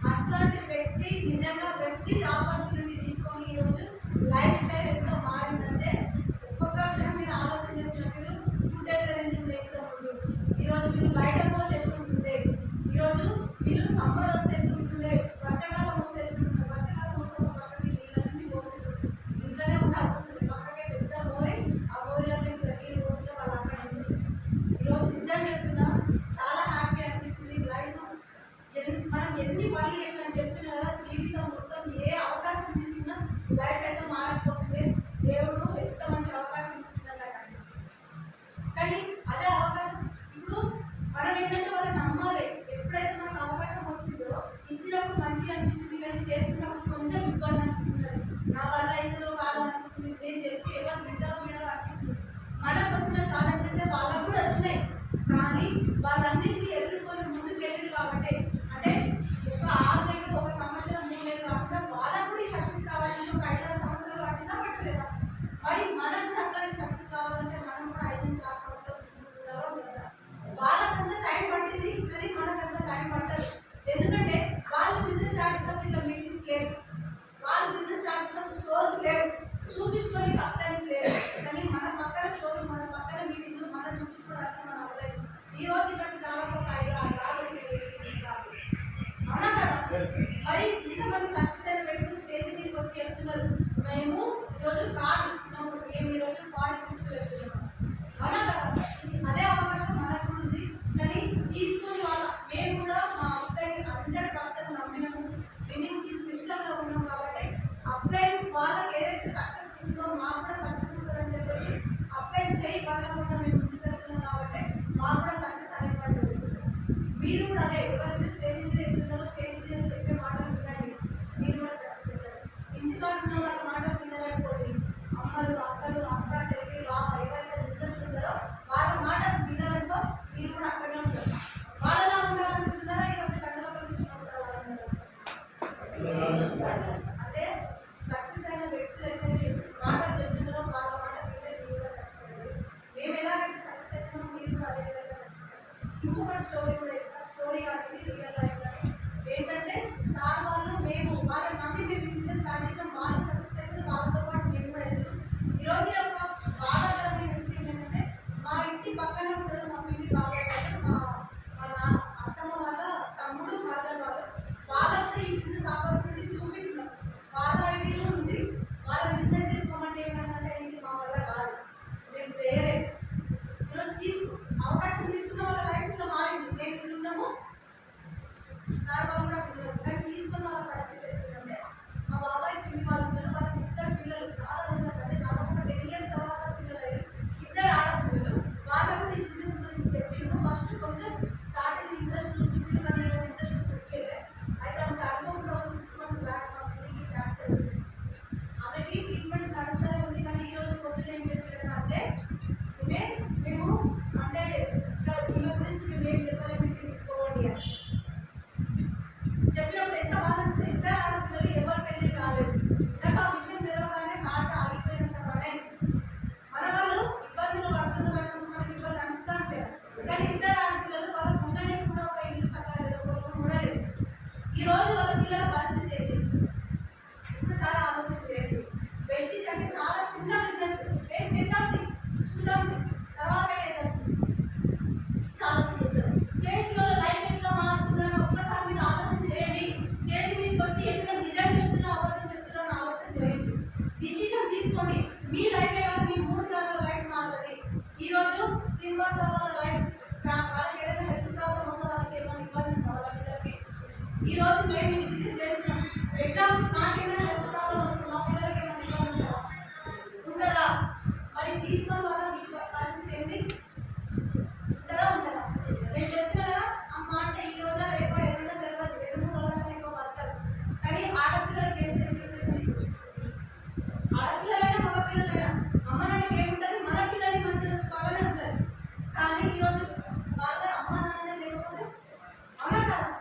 అట్లాంటి వ్యక్తి నిజంగా ప్రెస్టీజ్ ఆపర్చునిటీ తీసుకొని ఈరోజు లైఫ్ స్టైల్ ఎంతో మారిందంటే ఒక్కొక్క క్షణం మీరు ఆలోచన చేసిన మీరు ఫుడ్ ఎట్లా తింటుండే ఎంత ముందు, ఈరోజు మీరు బయట పోతే ఎత్తుంటుండే, ఈరోజు మీరు సమ్మర్ వస్తే ఎత్తుంటుండే, వర్షాకాలం వస్తే ఎత్తుంటుండే, వర్షాకాలం వస్తే పక్కకి నీళ్ళన్నీ పోతుంటుంది, ఇంట్లోనే ఉండాల్సి వస్తుంది, పక్కకే పెద్ద మోరే ఆ మోరీలన్నీ ఇట్లా నీళ్ళు పోతుంటే వాళ్ళు అక్కడ ఈరోజు నిజం చెప్తున్నా చాలా హ్యాపీ అనిపించింది. లైఫ్ మనం ఎన్ని పనులు చేసినా చెప్తున్నా కదా, జీవితం మొత్తం ఏ అవకాశం తీసుకున్నా లైఫ్ అయితే మారిపోతుంది. దేవుడు ఎంత మంచి అవకాశం ఇచ్చిందని నాకు అనిపించింది. కానీ అదే అవకాశం ఇప్పుడు మనం ఏంటంటే వాళ్ళు నమ్మాలి. ఎప్పుడైతే మనకు అవకాశం వచ్చిందో ఇచ్చినప్పుడు మంచిగా అనిపిస్తుంది, కానీ చేస్తున్నప్పుడు కొంచెం ఇబ్బంది అనిపిస్తుంది. నా వల్ల ఏదో కాదు అనిపిస్తుంది, నేను చెప్పి ఎవరు వింటారో వినరో అనిపిస్తుంది. మనకు వచ్చిన ఛాలెంజెస్ వాళ్ళకు కూడా వచ్చినాయి, కానీ వాళ్ళన్నింటినీ ఎదుర్కొని ముందుకు వెళ్ళారు కాబట్టి అంటే ఒక 6 నెలలు, 1 సంవత్సరం, 3 నెలలు కాకుండా వాళ్ళకు కూడా ఈ సక్సెస్ కావాలంటే ఒక 5-6 సంవత్సరాలు పట్టిందా పట్టలేదా? మరి మనం కూడా అట్లాంటి సక్సెస్ కావాలంటే మనం కూడా 5-6 సంవత్సరాలు తీసుకుంటారో లేదా? వాళ్ళకంతా టైం పట్టింది, కానీ మనకంతా టైం పట్టదు. ఎందుకంటే వాళ్ళు బిజినెస్ స్టార్ట్ చేసినప్పుడు ఇట్లా మీటింగ్స్ లేవు, వాళ్ళు బిజినెస్ స్టార్ట్ చేసినప్పుడు స్టోర్స్ లేవు, చూపించుకొని అప్లైన్స్ లేవు. కానీ మన పక్కన స్టోర్, మన పక్కన మీటింగ్లు మనం చూపించుకోవడానికి మన అప్లైన్స్ ఈ రోజు ఇక్కడికి దాదాపు 5-6 అవునా కదా? మరి ఇంతమంది సక్సెస్ అయిన వ్యక్తులు స్టేజ్ మీదకి వచ్చి చెప్తున్నారు, మేము ఈరోజు కార్ తీసుకున్నాము, మేము ఈరోజు పాలిటిక్స్ వెళ్తున్నాము, అవునా కదా? అదే అవకాశం మనకు ఉంది. కానీ తీసుకుని వాళ్ళ మేము కూడా మా అప్లైన్ 100% నమ్మినాము, వినింగ్ సిస్టంలో ఉన్నాం కాబట్టి అప్లైన్ వాళ్ళకి ఏదైతే సక్సెస్ వస్తుందో మాకు కూడా సక్సెస్ వస్తుందని చెప్పేసి అప్లైన్ చేయి పడకుండా మేము ముందుకు వెళ్తున్నాం కాబట్టి మాకు కూడా సక్సెస్ అనేటువంటి వస్తుంది. మీరు కూడా అదే ఎవరైతే స్టేజ్ మీద ఎక్కుతున్నారో స్టేజ్ మీద చెప్పే మాటలు వినండి, మీరు కూడా సక్సెస్ అవుతారు. ఇంటిలో ఉన్న వాళ్ళ మాటలు వినాలనుకోండి, అమ్మలు, అక్కలు, అక్క, చెల్లి, బాబు ఎవరైతే బిజినెస్ ఉంటారో వాళ్ళ మాటలు వినాలనుకో మీరు కూడా అక్కడే ఉంటారు. వాళ్ళలా ఉండాలనుకుంటున్నారా ఇక కళ్ళలో కలిసి వస్తారా? అంటే సక్సెస్ అయిన వ్యక్తులు అయితే మాటలు చెప్తున్నారో వాళ్ళ మాట వింటే మీరు కూడా సక్సెస్ అయ్యారు. మేము ఎలాగైతే సక్సెస్ అవుతున్నామో మీరు కూడా అదే విధంగా సక్సెస్ అయ్యారు. ఇంకొక స్టోరీ కూడా స్టోరీ కాబట్టి రియల్ లైఫ్ ఏంటంటే సార్ వాళ్ళు మేము వాళ్ళని నమ్మి మేము బిజినెస్ స్టార్ట్ చేసినాం, వాళ్ళు సక్సెస్ అయితే వాళ్ళతో పాటు మేము కూడా వెళ్తాం. ఈరోజు యొక్క బాధాకరమైన విషయం ఏంటంటే మా ఇంటి పక్కన ఉంటారు మా ఇంటి బాబాయ్ గారు, మా అత్తమ్మ వాళ్ళ తమ్ముడు, మదర్ వాళ్ళకు కూడా ఈ బిజినెస్ ఆపర్చునిటీ చూపించినాం. వాళ్ళ ఐడియా ఉంది, వాళ్ళ బిజినెస్ చేసుకోమంటే ఏమంటే ఇది మా వల్ల కాదు, మేము చేయలేదు. ఈరోజు అవకాశం తీసుకున్న వాళ్ళ లైఫ్లో మారింది. మేము ఇక్కడ ఉన్నాము, సార్ వాళ్ళు కూడా ఉన్నారు, కానీ తీసుకున్న వాళ్ళ పరిస్థితి ఏంటంటే మా బాబాయ్ పిల్లి వాళ్ళు ఉన్నారు, వాళ్ళకి 2 పిల్లలు చాలా ఉన్నారు, అంటే దాదాపు 10 years తర్వాత పిల్లలు అయ్యారు, 2 ఆడపిల్లలు. వాళ్ళకు కూడా ఈ బిజినెస్ గురించి చెప్పిండు. ఫస్ట్ కొంచెం స్టార్టింగ్ ఇంట్రెస్ట్ చూపించింది, కానీ ఈరోజు ఇంట్రెస్ట్ చూపించలేదు. అయితే ఆమె అనుభవంలో 6 months బ్యాక్ మా పిల్లికి క్యాన్సర్ వచ్చింది. ఆమెకి ట్రీట్మెంట్ నడుస్తూనే ఉంది, కానీ ఈరోజు పొద్దున ఏం చెప్పారు అంటే మేము అంటే ఈమె గురించి మేము ఏం చెప్పాలి, మీకు తీసుకోండి అని చెప్పినప్పుడు ఎంత బాధ అనిపిస్తుంది. 2 ఆడపిల్లలు ఎవరు పెళ్ళి కాలేదు, నాకు ఆ విషయం తెలవగానే హార్ట్ ఆగిపోయినంత పనే. మన వాళ్ళు ఇబ్బందులు పడుతున్నట్టు మనకి ఇబ్బంది అనిపిస్తా ఉంటారు, కానీ 2 ఆడపిల్లలు వాళ్ళ ముందనే కూడా ఒక ఇల్లు సకాలేదు, ఒక కూడా లేదు. ఈరోజు వాళ్ళ పిల్లల పరిస్థితి ఏంటి ఒక్కసారి ఆలోచించలేదు. వెజ్జీస్ అంటే చాలా చిన్న బిజినెస్, మేము చేద్దాం చూద్దాం తర్వాత ఏదో ఆలోచన చేస్తారు. చేసిన లైఫ్ ఎట్లా మారుతుందని ఒక్కసారి మీరు ఆలోచన చేయండి. చేతి మీదకి వచ్చి ఎట్లా నిజం చెప్తున్నా అబద్ధం చెప్తున్నా ఆలోచన చేయండి. డిసిషన్ తీసుకోండి. మీ లైఫే కాదు, మీ 3 తరాల లైఫ్ మారుతుంది. ఈరోజు శ్రీనివాస వాళ్ళ లైఫ్ వాళ్ళకి ఏదైనా హెల్త్ ప్రాబ్లం వస్తే వాళ్ళకి ఏమైనా ఇబ్బంది వాళ్ళకి ఈరోజు మేము బిజినెస్ చేస్తున్నాం. ఎగ్జాంపుల్ నాకేమైనా హెల్త్ ప్రాబ్లం వస్తుంది, మా పిల్లలకి ఏమైనా ఇబ్బంది ఉంటుందా? మరి తీసుకొని వాళ్ళకి పరిస్థితి ఏంటి ఉంటుందా? నేను చెప్తున్నా కదా, ఆ మాట ఈ రోజు రేపో ఎన్నో తెలియదు, 2-3 రోజులైనా ఎక్కువ పడతారు. కానీ ఆడపిల్లలకి ఏం సెక్యూరిటీ? ఆడపిల్లలైనా మగ పిల్లలైనా అమ్మ నాన్నకి ఏముంటుంది, మన పిల్లల్ని మంచిగా చూసుకోవాలని ఉంటుంది. కానీ ఈరోజు అవునా కదా?